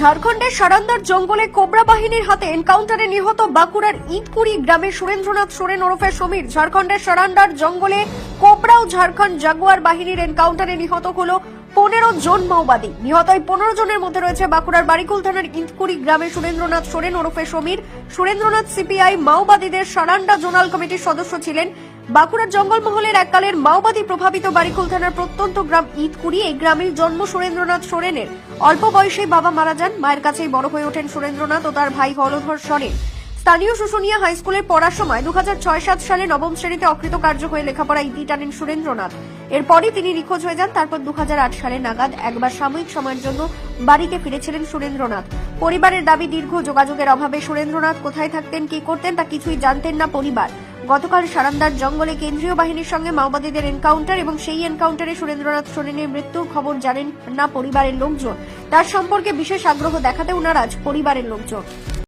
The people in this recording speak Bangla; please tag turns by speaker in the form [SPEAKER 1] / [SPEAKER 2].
[SPEAKER 1] ঝাড়খণ্ডের সারান্দার জঙ্গলে কোবরা বাহিনীর হাতে এনকাউন্টারে নিহত বাঁকুড়ার ইটকুড়ি গ্রামের সুরেন্দ্রনাথ সোরেন ওরফে সমীর। ঝাড়খণ্ডের সারান্দার জঙ্গলে কোবরা ও ঝাড়খণ্ড জাগুয়ার বাহিনীর এনকাউন্টারে নিহত হলো 15 জন মাওবাদী। নিহত এই 15 জনের মধ্যে রয়েছে বাঁকুড়ার বারিকুল থানার ইটকুড়ি গ্রামের সুরেন্দ্রনাথ সোরেন ওরফে সমীর। সুরেন্দ্রনাথ সিপিআই মাওবাদীদের সারান্ডা জোনাল কমিটির সদস্য ছিলেন। বাঁকুড়ার জঙ্গলমহলের এককালের মাওবাদী প্রভাবিত বারিকুল থানার প্রত্যন্ত গ্রাম ইটকুড়ি। এই গ্রামের জন্ম সুরেন্দ্রনাথ সোরেনের। অল্প বয়সেই বাবা মারা যান। মায়ের কাছেই বড় হয়ে ওঠেন সুরেন্দ্রনাথ ও তার ভাই হলধর সোরেন। স্থানীয় শুশুনিয়া হাই স্কুলে পড়ার সময় 2006-07 সালে নবম শ্রেণীতে অকৃতকার্য হয়ে লেখাপড়া ইতি টানেন সুরেন্দ্রনাথ। এরপরই তিনি নিখোঁজ হয়ে যান। তারপর 2008 সালে নাগাদ একবার সাময়িক সময়ের জন্য বাড়িতে ফিরেছিলেন সুরেন্দ্রনাথ। পরিবারের দাবি, দীর্ঘ যোগাযোগের অভাবে সুরেন্দ্রনাথ কোথায় থাকতেন, কি করতেন তা কিছুই জানতেন না পরিবার। গতকাল সারান্দার জঙ্গলে কেন্দ্রীয় বাহিনীর সঙ্গে মাওবাদীদের এনকাউন্টার এবং সেই এনকাউন্টারে সুরেন্দ্রনাথ সোরেনের মৃত্যুর খবর জানেন না পরিবারের লোকজন। তার সম্পর্কে বিশেষ আগ্রহ দেখাতেও নারাজ পরিবারের লোকজন।